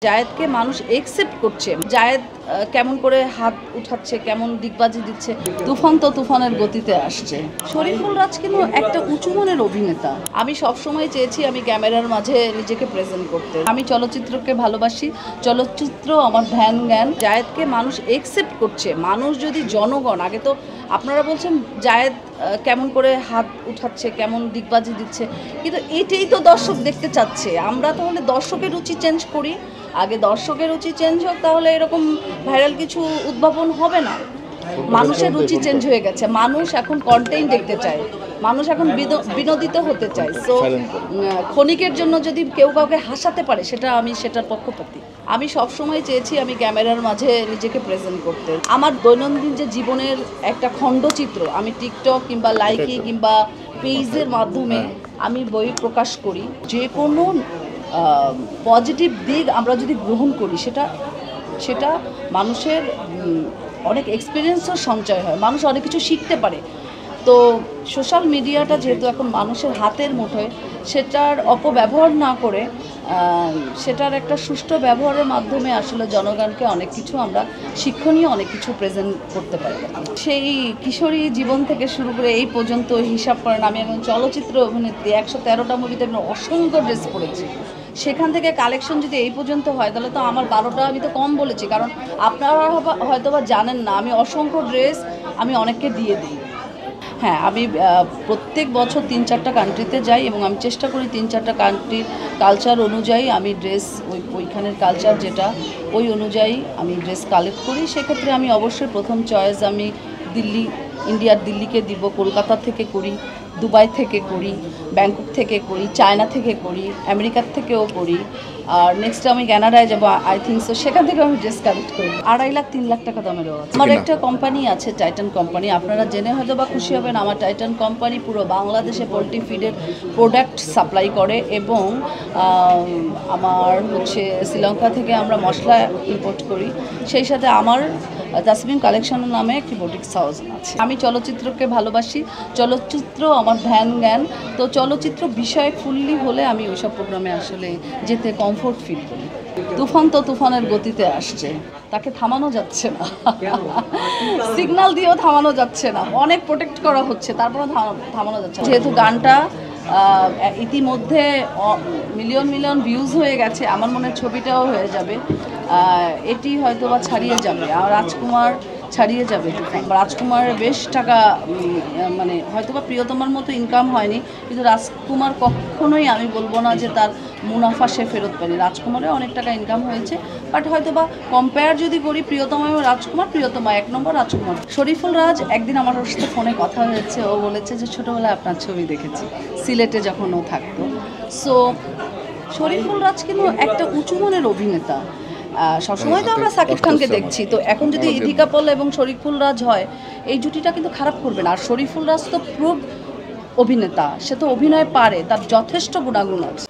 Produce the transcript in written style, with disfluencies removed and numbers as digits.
জায়েদকে মানুষ একসেপ্ট করছে। জায়েদ কেমন করে হাত উঠাচ্ছে, কেমন দিগবাজি দিচ্ছে, তুফান তো তুফানের গতিতে আসছে। শরীফুল রাজ কিন্তু একটা উঁচু মনের অভিনেতা। আমি সবসময় চেয়েছি আমি ক্যামেরার মাঝে নিজেকে প্রেজেন্ট করতে। আমি চলচ্চিত্রকে ভালোবাসি, চলচ্চিত্র আমার ধ্যান জ্ঞান। জায়েদকে মানুষ একসেপ্ট করছে। মানুষ যদি জনগণ, আগে তো আপনারা বলছেন জায়েদ কেমন করে হাত উঠাচ্ছে, কেমন দিগবাজি দিচ্ছে, কিন্তু এটাই তো দর্শক দেখতে চাচ্ছে। আমরা তাহলে দর্শকের রুচি চেঞ্জ করি, আগে দর্শকের রুচি চেঞ্জ হোক, তাহলে এরকম ভাইরাল কিছু উদ্ভাবন হবে না। মানুষের রুচি চেঞ্জ হয়ে গেছে, মানুষ এখন কন্টেন্ট দেখতে চায়, মানুষ এখন বিনোদিত হতে চায়। সো ক্ষণিকের জন্য যদি কেউ কাউকে হাসাতে পারে, আমি সেটার পক্ষপাতী। আমি সবসময় চেয়েছি আমি ক্যামেরার মাঝে নিজেকে প্রেজেন্ট করতে। আমার দৈনন্দিন যে জীবনের একটা খণ্ডচিত্র আমি টিকটক কিংবা লাইকি কিংবা পেজের মাধ্যমে আমি বই প্রকাশ করি। যে কোনো পজিটিভ দিক আমরা যদি গ্রহণ করি, সেটা মানুষের অনেক এক্সপিরিয়েন্সও সঞ্চয় হয়, মানুষ অনেক কিছু শিখতে পারে। তো সোশ্যাল মিডিয়াটা যেহেতু এখন মানুষের হাতের মুঠোয়, সেটার অপব্যবহার না করে সেটার একটা সুষ্ঠু ব্যবহারের মাধ্যমে আসলে জনগণকে অনেক কিছু আমরা শিক্ষণীয় অনেক কিছু প্রেজেন্ট করতে পারি। সেই কিশোরী জীবন থেকে শুরু করে এই পর্যন্ত হিসাব করেন, আমি এখন চলচ্চিত্র অভিনেত্রী, 113টা মুভিতে আমি অসংখ্য ড্রেস পরেছি। সেখান থেকে কালেকশন যদি এই পর্যন্ত হয়, তাহলে তো আমার 12টা আমি তো কম বলেছি, কারণ আপনারা হয়তো বা জানেন না আমি অসংখ্য ড্রেস আমি অনেককে দিয়ে দিই। হ্যাঁ, আমি প্রত্যেক বছর 3-4টা কান্ট্রিতে যাই এবং আমি চেষ্টা করি 3-4টা কান্ট্রির কালচার অনুযায়ী আমি ড্রেস ওইখানের কালচার যেটা ওই অনুযায়ী আমি ড্রেস কালেক্ট করি। সেক্ষেত্রে আমি অবশ্যই প্রথম চয়েস আমি ইন্ডিয়ার দিল্লিকে দিব, কলকাতা থেকে করি, দুবাই থেকে করি, ব্যাংকক থেকে করি, চায়না থেকে করি, আমেরিকার থেকেও করি। আর নেক্সট আমি কানাডায় যাবো, আই থিঙ্ক সো, সেখান থেকে আমি ড্রেস কালেক্ট করি। 2.5 লাখ 3 লাখ টাকা দামেরও আছে। আমার একটা কোম্পানি আছে, টাইটান কোম্পানি, আপনারা জেনে হয়তো বা খুশি হবেন। আমার টাইটান কোম্পানি পুরো বাংলাদেশে পোলট্রি ফিডের প্রোডাক্ট সাপ্লাই করে এবং আমার শ্রীলঙ্কা থেকে আমরা মশলা ইম্পোর্ট করি। সেই সাথে আমার তাসমিম কালেকশনের নামে একটি বুটিক্স হাউস আছে। আমি চলচ্চিত্রকে ভালোবাসি, চলচ্চিত্র আমার ধ্যান জ্ঞান। তো চলচ্চিত্র বিষয়ে ফুললি হলে আমি ওইসব প্রোগ্রামে আসলে যেতে কমফোর্ট ফিল করি। তুফান তো তুফানের গতিতে আসছে, তাকে থামানো যাচ্ছে না, সিগন্যাল দিয়েও থামানো যাচ্ছে না, অনেক প্রোটেক্ট করা হচ্ছে, তারপরেও থামানো যাচ্ছে না। যেহেতু গানটা ইতিমধ্যে মিলিয়ন ভিউজ হয়ে গেছে, আমার মনে হয় ছবিটাও হয়ে যাবে, এটি হয়তো বা ছাড়িয়ে যাবে, আর রাজকুমার ছাড়িয়ে যাবে। রাজকুমারের বেশ টাকা, মানে হয়তো বা প্রিয়তমার মতো ইনকাম হয়নি, কিন্তু রাজকুমার কখনোই আমি বলবো না যে তার মুনাফা সে ফেরত পায়নি। রাজকুমারে অনেক টাকা ইনকাম হয়েছে, বাট হয়তো বা কম্পেয়ার যদি করি প্রিয়তমা এবং রাজকুমার, প্রিয়তমা 1 নম্বর, রাজকুমার। শরীফুল রাজ একদিন আমার সাথে ফোনে কথা হয়েছে, ও বলেছে যে ছোটোবেলায় আপনার ছবি দেখেছি সিলেটে যখন ও থাকতো। সো শরীফুল রাজ কিন্তু একটা উঁচু মনের অভিনেতা। সবসময় তো আমরা সাকিব খানকে দেখছি, তো এখন যদি ইদিকা পল এবং শরীফুল রাজ হয়, এই জুটিটা কিন্তু খারাপ করবে না। আর শরীফুল রাজ তো প্রুভ অভিনেতা, সে তো অভিনয় পারে, তার যথেষ্ট গুণাগুণ আছে।